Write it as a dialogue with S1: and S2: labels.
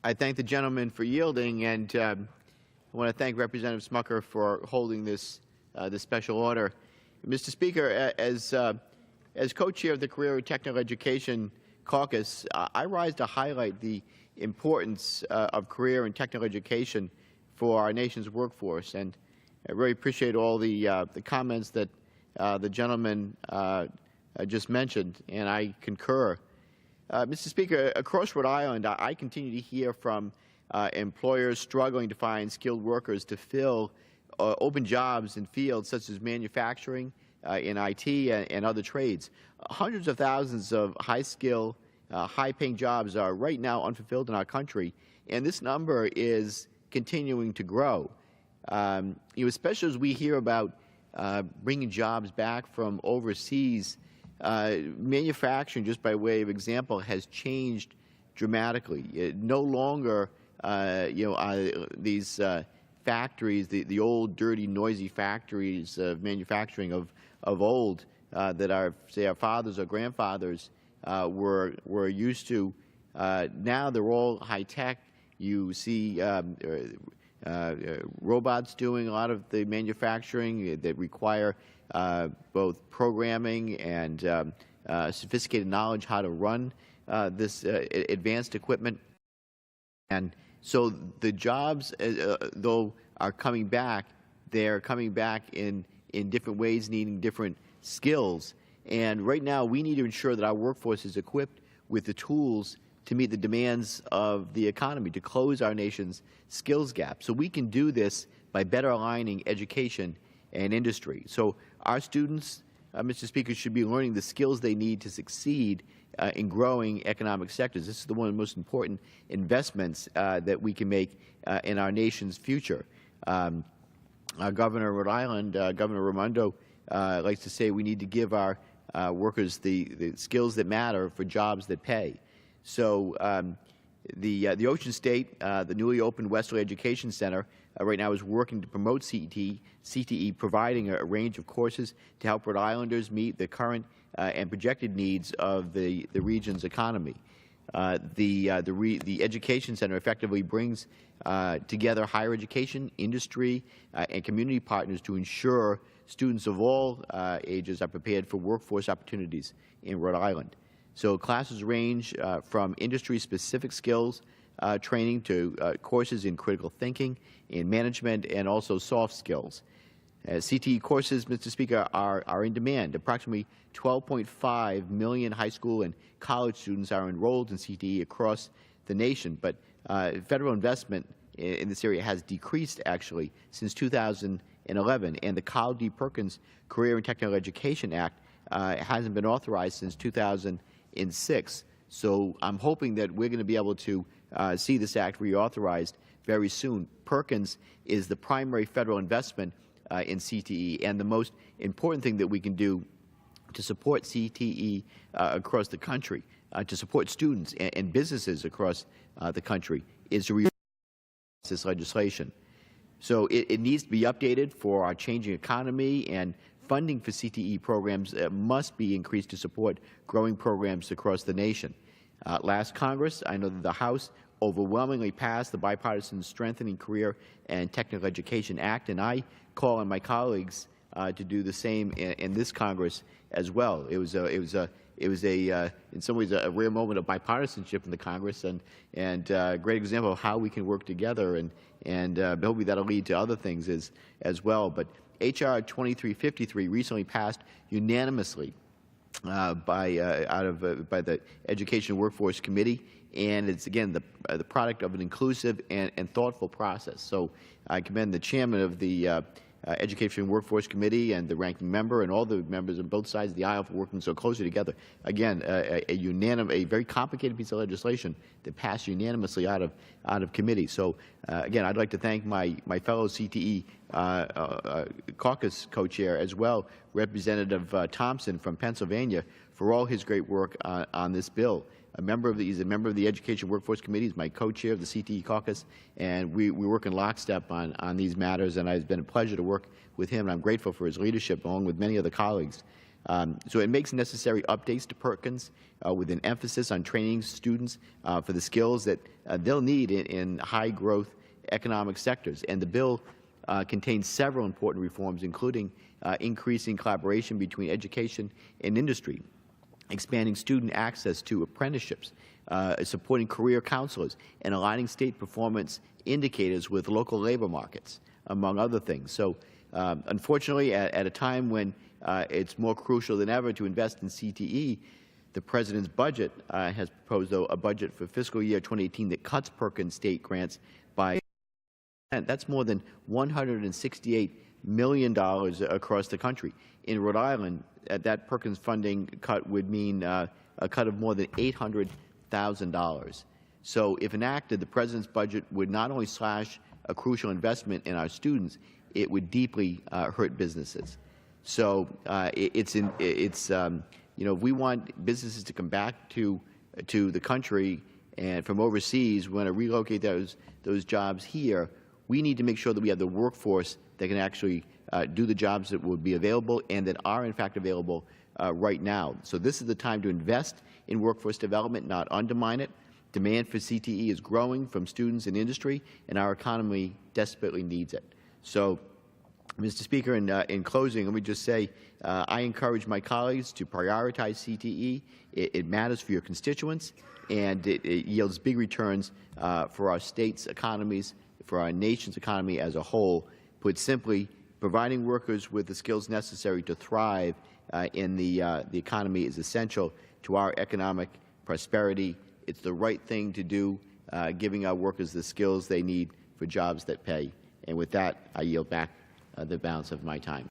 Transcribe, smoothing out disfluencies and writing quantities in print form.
S1: I thank the gentleman for yielding, and I want to thank Representative Smucker for holding this special order. Mr. Speaker, as co-chair of the Career and Technical Education Caucus, I rise to highlight the importance of career and technical education for our nation's workforce, and I really appreciate all the comments that the gentleman just mentioned, and I concur. Mr. Speaker, across Rhode Island, I continue to hear from employers struggling to find skilled workers to fill open jobs in fields such as manufacturing, in IT, and other trades. Hundreds of thousands of high-skill, high-paying jobs are right now unfulfilled in our country, and this number is continuing to grow. Especially as we hear about bringing jobs back from overseas, manufacturing, just by way of example, has changed dramatically. No longer, these factories, the old, dirty, noisy factories of manufacturing of old that our fathers or grandfathers were used to. Now they're all high tech. You see robots doing a lot of the manufacturing that require both programming and sophisticated knowledge how to run this advanced equipment. And so the jobs, though, are coming back, they're coming back in different ways, needing different skills. And right now, we need to ensure that our workforce is equipped with the tools to meet the demands of the economy, to close our nation's skills gap. So we can do this by better aligning education and industry. So our students, Mr. Speaker, should be learning the skills they need to succeed in growing economic sectors. This is one of the most important investments that we can make in our nation's future. Our Governor of Rhode Island, Governor Raimondo, likes to say we need to give our workers the skills that matter for jobs that pay. So the Ocean State, the newly opened Westerly Education Center, right now is working to promote CTE, providing a range of courses to help Rhode Islanders meet the current and projected needs of the region's economy. The Education Center effectively brings together higher education, industry, and community partners to ensure students of all ages are prepared for workforce opportunities in Rhode Island. So classes range from industry-specific skills training to courses in critical thinking, in management, and also soft skills. CTE courses, Mr. Speaker, are in demand. Approximately 12.5 million high school and college students are enrolled in CTE across the nation, but federal investment in this area has decreased, actually, since 2011, and the Carl D. Perkins Career and Technical Education Act hasn't been authorized since 2006. So I'm hoping that we're going to be able to see this act reauthorized very soon. Perkins is the primary federal investment in CTE, and the most important thing that we can do to support CTE across the country, to support students and businesses across the country, is to reverse this legislation. So it needs to be updated for our changing economy, and funding for CTE programs must be increased to support growing programs across the nation. Last Congress, I know that the House overwhelmingly passed the Bipartisan Strengthening Career and Technical Education Act, and I call on my colleagues to do the same in this Congress as well. It was in some ways a rare moment of bipartisanship in the Congress, and a great example of how we can work together, and hopefully that'll lead to other things as well. But H.R. 2353 recently passed unanimously by the Education and Workforce Committee, and it's again the product of an inclusive and thoughtful process. So I commend the chairman of the Education and Workforce Committee and the ranking member and all the members on both sides of the aisle for working so closely together. Again, a very complicated piece of legislation that passed unanimously out of committee. So again, I'd like to thank my fellow CTE caucus co-chair as well, Representative Thompson from Pennsylvania, for all his great work on this bill. He's a member of the Education Workforce Committee. He's my co-chair of the CTE caucus, and we work in lockstep on these matters, and it's been a pleasure to work with him, and I'm grateful for his leadership along with many other colleagues. So it makes necessary updates to Perkins with an emphasis on training students for the skills that they'll need in high-growth economic sectors. And the bill contains several important reforms, including increasing collaboration between education and industry, expanding student access to apprenticeships, supporting career counselors, and aligning state performance indicators with local labor markets, among other things. So unfortunately, at a time when it's more crucial than ever to invest in CTE, the President's budget has proposed, though, a budget for fiscal year 2018 that cuts Perkins state grants by that's more than $168 million across the country. In Rhode Island, that Perkins funding cut would mean a cut of more than $800,000. So if enacted, the President's budget would not only slash a crucial investment in our students, it would deeply hurt businesses. So you know, if we want businesses to come back to the country and from overseas, we want to relocate those jobs here, we need to make sure that we have the workforce that can actually do the jobs that would be available and that are in fact available right now. So this is the time to invest in workforce development, not undermine it. Demand for CTE is growing from students and industry, and our economy desperately needs it. So, Mr. Speaker, in closing, let me just say I encourage my colleagues to prioritize CTE. It matters for your constituents, and it yields big returns for our state's economies, for our nation's economy as a whole. Put simply, providing workers with the skills necessary to thrive in the economy is essential to our economic prosperity. It's the right thing to do, giving our workers the skills they need for jobs that pay. And with that, I yield back the balance of my time.